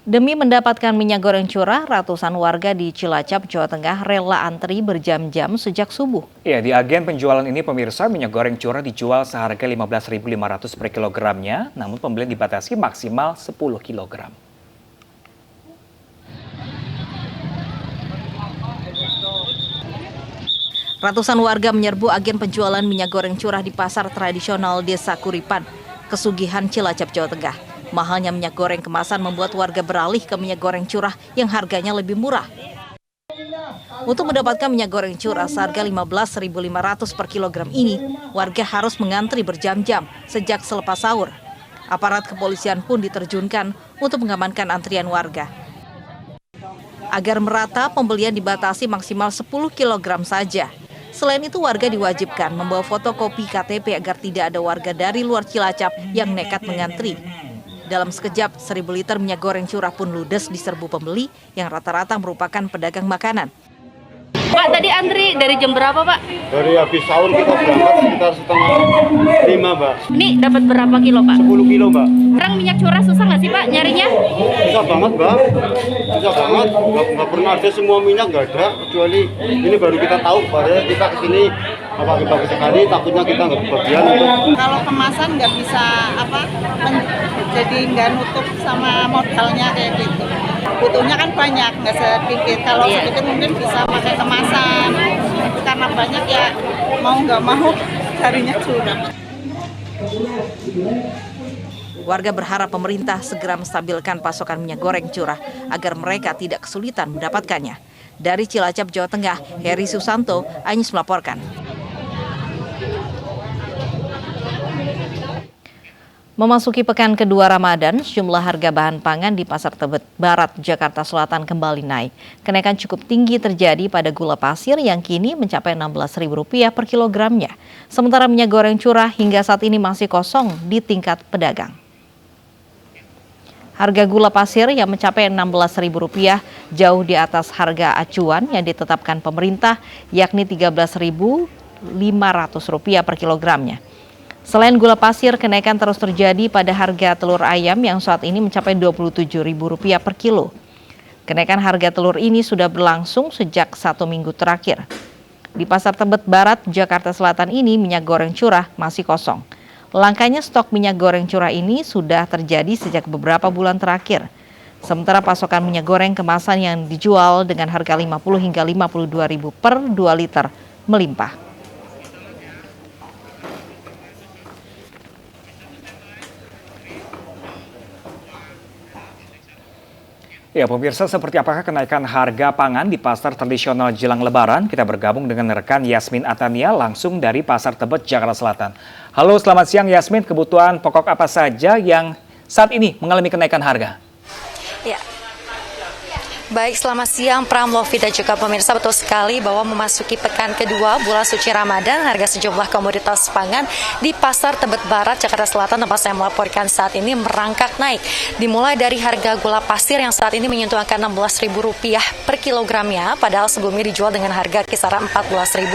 Demi mendapatkan minyak goreng curah, ratusan warga di Cilacap, Jawa Tengah rela antri berjam-jam sejak subuh. Ya, di agen penjualan ini pemirsa minyak goreng curah dijual seharga Rp15.500 per kilogramnya, namun pembelian dibatasi maksimal 10 kilogram. Ratusan warga menyerbu agen penjualan minyak goreng curah di pasar tradisional Desa Kuripan, Kesugihan, Cilacap, Jawa Tengah. Mahalnya minyak goreng kemasan membuat warga beralih ke minyak goreng curah yang harganya lebih murah. Untuk mendapatkan minyak goreng curah seharga Rp15.500 per kilogram ini, warga harus mengantri berjam-jam sejak selepas sahur. Aparat kepolisian pun diterjunkan untuk mengamankan antrian warga. Agar merata, pembelian dibatasi maksimal 10 kilogram saja. Selain itu, warga diwajibkan membawa fotokopi KTP agar tidak ada warga dari luar Cilacap yang nekat mengantri. Dalam sekejap, 1.000 liter minyak goreng curah pun ludes di serbu pembeli yang rata-rata merupakan pedagang makanan. Pak, tadi antri dari jam berapa, Pak? Dari habis sahur kita berangkat sekitar setengah 5, Mbak. Ini dapat berapa kilo, Pak? 10 kilo, Mbak. Sekarang minyak curah susah nggak sih, Pak, nyarinya? Susah banget, Mbak. Susah banget. Nggak pernah ada semua minyak, nggak ada. Kecuali ini baru kita tahu, padahal kita kesini pagi-pagi sekali, takutnya kita nggak kebagian. Kalau kemasan nggak bisa jadi nggak nutup sama modalnya kayak gitu. Butuhnya kan banyak, nggak sedikit. Kalau sedikit mungkin bisa pakai kemasan. Karena banyak ya mau nggak mau carinya curah. Warga berharap pemerintah segera menstabilkan pasokan minyak goreng curah agar mereka tidak kesulitan mendapatkannya. Dari Cilacap, Jawa Tengah, Heri Susanto, Anyus melaporkan. Memasuki pekan kedua Ramadan, sejumlah harga bahan pangan di Pasar Tebet Barat, Jakarta Selatan kembali naik. Kenaikan cukup tinggi terjadi pada gula pasir yang kini mencapai Rp16.000 per kilogramnya. Sementara minyak goreng curah hingga saat ini masih kosong di tingkat pedagang. Harga gula pasir yang mencapai Rp16.000 jauh di atas harga acuan yang ditetapkan pemerintah, yakni Rp13.500 per kilogramnya. Selain gula pasir, kenaikan terus terjadi pada harga telur ayam yang saat ini mencapai Rp27.000 per kilo. Kenaikan harga telur ini sudah berlangsung sejak 1 minggu terakhir. Di Pasar Tebet Barat, Jakarta Selatan ini minyak goreng curah masih kosong. Langkanya stok minyak goreng curah ini sudah terjadi sejak beberapa bulan terakhir. Sementara pasokan minyak goreng kemasan yang dijual dengan harga Rp50 hingga Rp52.000 per 2 liter melimpah. Ya, pemirsa, seperti apakah kenaikan harga pangan di pasar tradisional jelang Lebaran? Kita bergabung dengan rekan Yasmin Atania langsung dari Pasar Tebet, Jakarta Selatan. Halo, selamat siang Yasmin. Kebutuhan pokok apa saja yang saat ini mengalami kenaikan harga? Ya. Baik, selamat siang Pramlovi dan juga pemirsa. Betul sekali bahwa memasuki pekan kedua bulan suci Ramadan, harga sejumlah komoditas pangan di Pasar Tebet Barat, Jakarta Selatan tempat saya melaporkan saat ini merangkak naik. Dimulai dari harga gula pasir yang saat ini menyentuh angka Rp16.000 per kilogramnya, padahal sebelumnya dijual dengan harga kisaran Rp14.000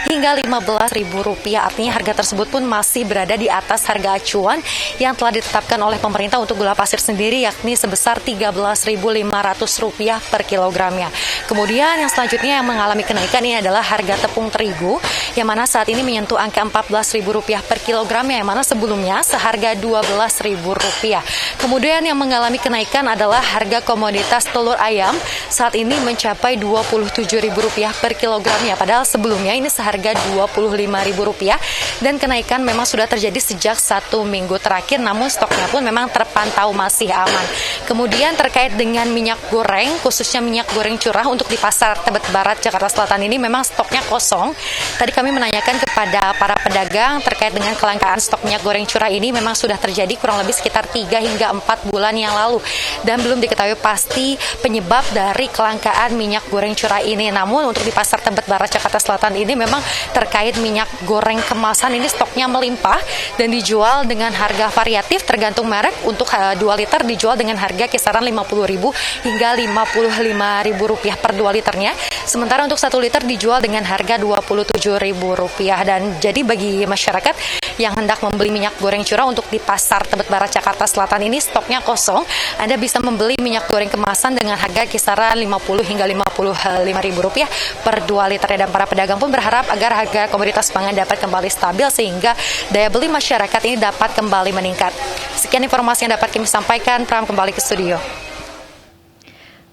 hingga Rp15.000. Artinya harga tersebut pun masih berada di atas harga acuan yang telah ditetapkan oleh pemerintah untuk gula pasir sendiri, yakni sebesar Rp13.500 per kilogramnya. Kemudian yang selanjutnya yang mengalami kenaikan ini adalah harga tepung terigu yang mana saat ini menyentuh angka Rp14.000 per kilogramnya, yang mana sebelumnya seharga Rp12.000. Kemudian yang mengalami kenaikan adalah harga komoditas telur ayam saat ini mencapai Rp27.000 per kilogramnya, padahal sebelumnya ini seharga Rp25.000 dan kenaikan memang sudah terjadi sejak 1 minggu terakhir, namun stoknya pun memang terpantau masih aman. Kemudian terkait dengan minyak goreng, khususnya minyak goreng curah untuk di Pasar Tebet Barat, Jakarta Selatan ini memang stoknya kosong. Tadi kami menanyakan kepada para pedagang terkait dengan kelangkaan stok minyak goreng curah ini memang sudah terjadi kurang lebih sekitar 3 hingga 4 bulan yang lalu dan belum diketahui pasti penyebab dari kelangkaan minyak goreng curah ini. Namun untuk di Pasar Tebet Barat, Jakarta Selatan ini memang terkait minyak goreng kemasan ini stoknya melimpah dan dijual dengan harga variatif tergantung merek. Untuk 2 liter dijual dengan harga kisaran Rp50.000 hingga Rp55.000 per 2 liternya. Sementara untuk 1 liter dijual dengan harga Rp27.000 Rp57.000. Dan jadi bagi masyarakat yang hendak membeli minyak goreng curah untuk di Pasar Tebet Barat Jakarta Selatan ini stoknya kosong, Anda bisa membeli minyak goreng kemasan dengan harga kisaran Rp50 hingga Rp55.000 per 2 liter. Dan para pedagang pun berharap agar harga komoditas pangan dapat kembali stabil sehingga daya beli masyarakat ini dapat kembali meningkat. Sekian informasi yang dapat kami sampaikan. Pram kembali ke studio.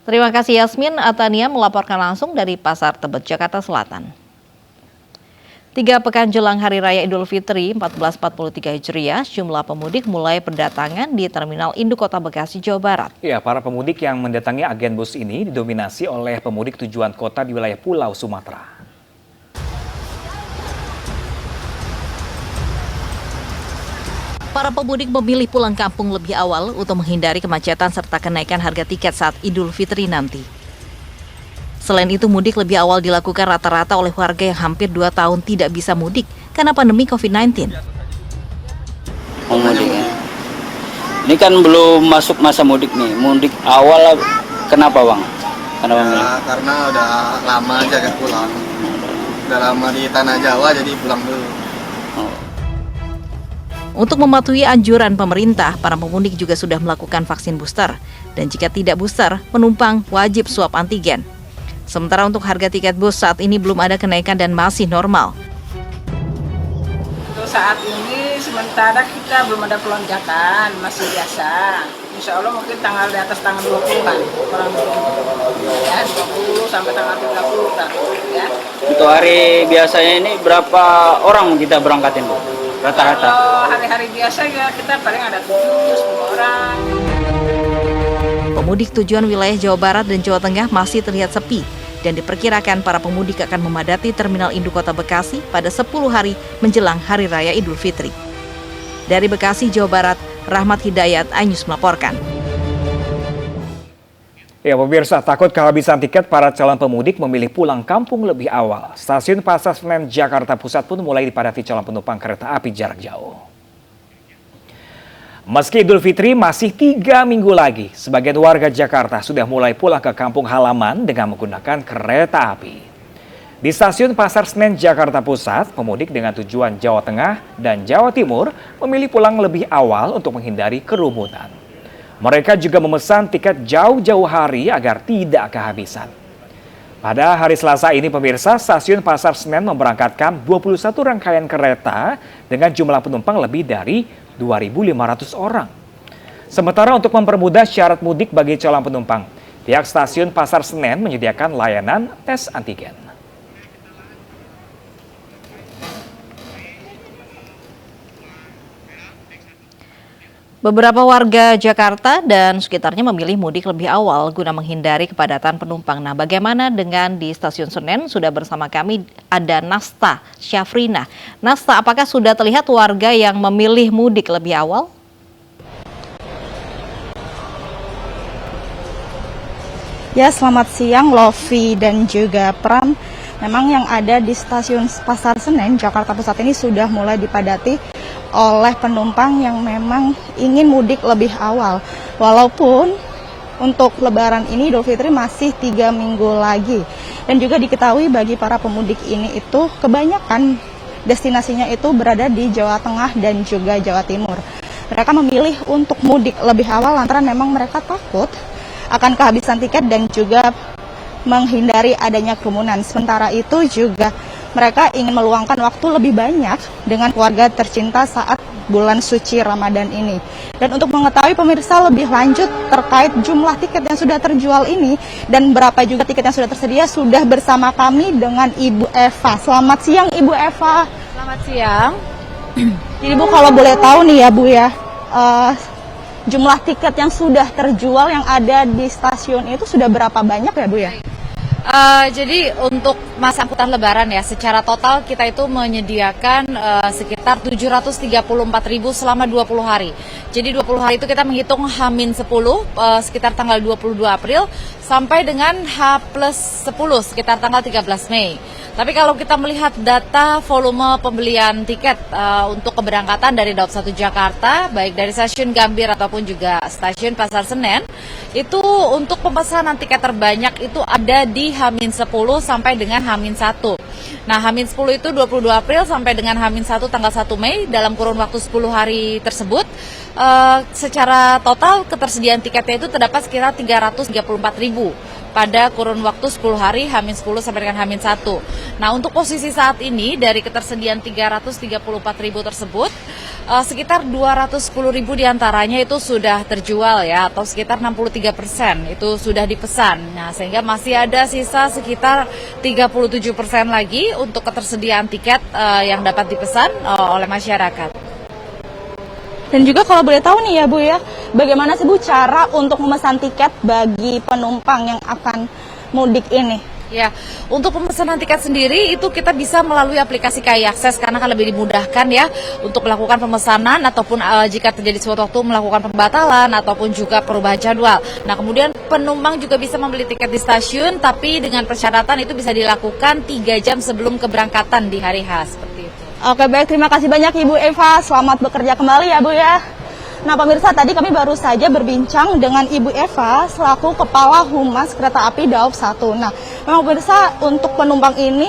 Terima kasih Yasmin Atania melaporkan langsung dari Pasar Tebet, Jakarta Selatan. 3 pekan jelang Hari Raya Idul Fitri 1443 Hijriah, jumlah pemudik mulai berdatangan di Terminal Induk Kota Bekasi, Jawa Barat. Ya, para pemudik yang mendatangi agen bus ini didominasi oleh pemudik tujuan kota di wilayah Pulau Sumatera. Para pemudik memilih pulang kampung lebih awal untuk menghindari kemacetan serta kenaikan harga tiket saat Idul Fitri nanti. Selain itu, mudik lebih awal dilakukan rata-rata oleh warga yang hampir 2 tahun tidak bisa mudik karena pandemi COVID-19. Mau mudik ya? Ini kan belum masuk masa mudik nih. Mudik awal kenapa Bang? Kenapa milih? Karena udah lama aja gak pulang. Udah lama di Tanah Jawa jadi pulang dulu. Untuk mematuhi anjuran pemerintah, para pemudik juga sudah melakukan vaksin booster. Dan jika tidak booster, penumpang wajib swab antigen. Sementara untuk harga tiket bus saat ini belum ada kenaikan dan masih normal. Untuk saat ini sementara kita belum ada pelonjakan, masih biasa. Insya Allah mungkin tanggal di atas tanggal 20-an, kurang lebih ya, 20 sampai tanggal 30 kan, ya. Untuk hari biasanya ini berapa orang kita berangkatin Bu? Rata-rata? Kalau hari-hari biasa ya kita paling ada 7-10 orang. Pemudik tujuan wilayah Jawa Barat dan Jawa Tengah masih terlihat sepi dan diperkirakan para pemudik akan memadati Terminal Induk Kota Bekasi pada 10 hari menjelang Hari Raya Idul Fitri. Dari Bekasi, Jawa Barat, Rahmat Hidayat, iNews melaporkan. Ya, pemirsa, takut kehabisan tiket, para calon pemudik memilih pulang kampung lebih awal. Stasiun Pasar Senen, Jakarta Pusat pun mulai dipadati calon penumpang kereta api jarak jauh. Meski Idul Fitri masih 3 minggu lagi, sebagian warga Jakarta sudah mulai pulang ke kampung halaman dengan menggunakan kereta api. Di Stasiun Pasar Senen, Jakarta Pusat, pemudik dengan tujuan Jawa Tengah dan Jawa Timur memilih pulang lebih awal untuk menghindari kerumunan. Mereka juga memesan tiket jauh-jauh hari agar tidak kehabisan. Pada hari Selasa ini, pemirsa, Stasiun Pasar Senen memberangkatkan 21 rangkaian kereta dengan jumlah penumpang lebih dari 2.500 orang. Sementara untuk mempermudah syarat mudik bagi calon penumpang, pihak Stasiun Pasar Senen menyediakan layanan tes antigen. Beberapa warga Jakarta dan sekitarnya memilih mudik lebih awal guna menghindari kepadatan penumpang. Nah, bagaimana dengan di Stasiun Senen? Sudah bersama kami ada Nasta Syafrina. Nasta, apakah sudah terlihat warga yang memilih mudik lebih awal? Ya, selamat siang Lovi dan juga Pram. Memang yang ada di Stasiun Pasar Senen, Jakarta Pusat ini sudah mulai dipadati oleh penumpang yang memang ingin mudik lebih awal. Walaupun untuk Lebaran ini Idul Fitri masih 3 minggu lagi. Dan juga diketahui bagi para pemudik ini itu kebanyakan destinasinya itu berada di Jawa Tengah dan juga Jawa Timur. Mereka memilih untuk mudik lebih awal lantaran memang mereka takut akan kehabisan tiket dan juga menghindari adanya kerumunan. Sementara itu juga mereka ingin meluangkan waktu lebih banyak dengan keluarga tercinta saat bulan suci Ramadan ini. Dan untuk mengetahui pemirsa lebih lanjut terkait jumlah tiket yang sudah terjual ini dan berapa juga tiket yang sudah tersedia, sudah bersama kami dengan Ibu Eva. Selamat siang Ibu Eva. Selamat siang. Jadi Bu, kalau boleh tahu nih ya Bu ya, jumlah tiket yang sudah terjual yang ada di stasiun itu sudah berapa banyak ya Bu ya? Jadi untuk masa angkutan Lebaran ya, secara total kita itu menyediakan sekitar 734.000 selama 20 hari. Jadi 20 hari itu kita menghitung H-10 sekitar tanggal 22 April sampai dengan H+10 sekitar tanggal 13 Mei. Tapi kalau kita melihat data volume pembelian tiket untuk keberangkatan dari Daup 1 Jakarta, baik dari stasiun Gambir ataupun juga stasiun Pasar Senen, itu untuk pemesanan tiket terbanyak itu ada di H-10 sampai dengan H-1. Nah, H-10 itu 22 April sampai dengan H-1 tanggal 1 Mei dalam kurun waktu 10 hari tersebut. Secara total ketersediaan tiketnya itu terdapat sekitar 334.000 pada kurun waktu 10 hari H-10 sampai dengan H-1. Nah, untuk posisi saat ini dari ketersediaan 334.000 tersebut, sekitar 210.000 diantaranya itu sudah terjual ya, atau sekitar 63% itu sudah dipesan. Nah, sehingga masih ada sisa sekitar 37% lagi untuk ketersediaan tiket yang dapat dipesan oleh masyarakat. Dan juga kalau boleh tahu nih ya Bu ya, bagaimana sih Bu cara untuk memesan tiket bagi penumpang yang akan mudik ini? Ya, untuk pemesanan tiket sendiri itu kita bisa melalui aplikasi KAI Akses karena akan lebih dimudahkan ya untuk melakukan pemesanan ataupun jika terjadi suatu waktu melakukan pembatalan ataupun juga perubahan jadwal. Nah, kemudian penumpang juga bisa membeli tiket di stasiun tapi dengan persyaratan itu bisa dilakukan 3 jam sebelum keberangkatan di hari H seperti itu. Oke baik, terima kasih banyak Ibu Eva, selamat bekerja kembali ya Bu ya. Nah pemirsa, tadi kami baru saja berbincang dengan Ibu Eva selaku Kepala Humas Kereta Api Daob 1. Nah memang pemirsa, untuk penumpang ini,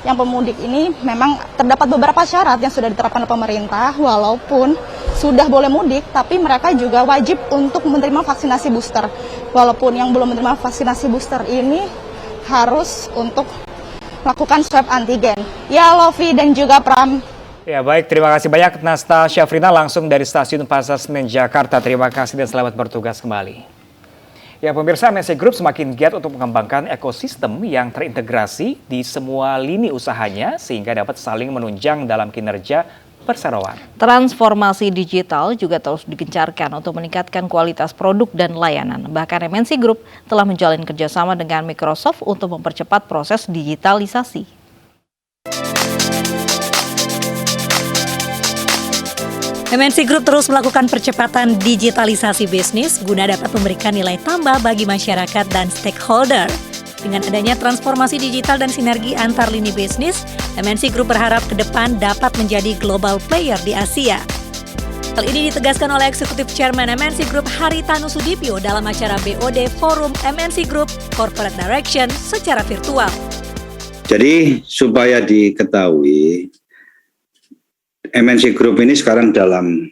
yang pemudik ini memang terdapat beberapa syarat yang sudah diterapkan oleh pemerintah. Walaupun sudah boleh mudik, tapi mereka juga wajib untuk menerima vaksinasi booster. Walaupun yang belum menerima vaksinasi booster ini harus untuk melakukan swab antigen. Ya, Lovi dan juga Pram. Ya baik, terima kasih banyak Nasta Syafrina langsung dari Stasiun Pasar Senen, Jakarta. Terima kasih dan selamat bertugas kembali. Ya pemirsa, MNC Group semakin giat untuk mengembangkan ekosistem yang terintegrasi di semua lini usahanya sehingga dapat saling menunjang dalam kinerja perseroan. Transformasi digital juga terus digencarkan untuk meningkatkan kualitas produk dan layanan. Bahkan MNC Group telah menjalin kerjasama dengan Microsoft untuk mempercepat proses digitalisasi. MNC Group terus melakukan percepatan digitalisasi bisnis guna dapat memberikan nilai tambah bagi masyarakat dan stakeholder. Dengan adanya transformasi digital dan sinergi antar lini bisnis, MNC Group berharap ke depan dapat menjadi global player di Asia. Hal ini ditegaskan oleh Eksekutif Chairman MNC Group Haritanu Sudipyo dalam acara BOD Forum MNC Group Corporate Direction secara virtual. Jadi supaya diketahui, MNC Group ini sekarang dalam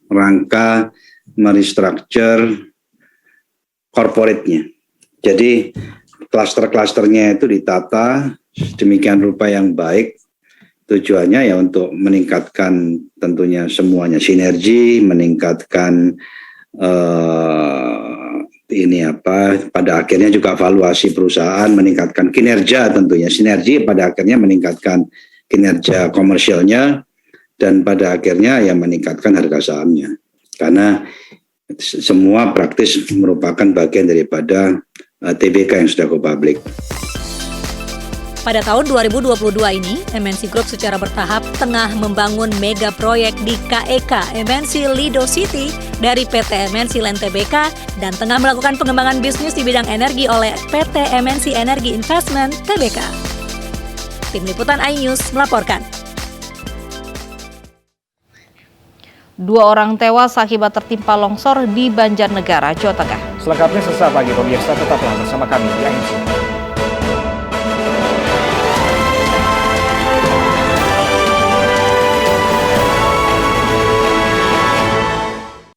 rangka merestructure corporate-nya. Jadi klaster-klasternya itu ditata demikian rupa yang baik. Tujuannya ya untuk meningkatkan tentunya semuanya sinergi, meningkatkan pada akhirnya juga valuasi perusahaan, meningkatkan kinerja tentunya. Sinergi pada akhirnya meningkatkan kinerja komersialnya dan pada akhirnya ya meningkatkan harga sahamnya. Karena semua praktis merupakan bagian daripada TBK yang sudah go public. Pada tahun 2022 ini, MNC Group secara bertahap tengah membangun mega proyek di KEK MNC Lido City dari PT MNC Land Tbk dan tengah melakukan pengembangan bisnis di bidang energi oleh PT MNC Energy Investment Tbk. Tim Liputan iNews melaporkan. 2 orang tewas akibat tertimpa longsor di Banjarnegara, Jawa Tengah. Selengkapnya sesaat lagi pemirsa, tetaplah bersama kami di iNews.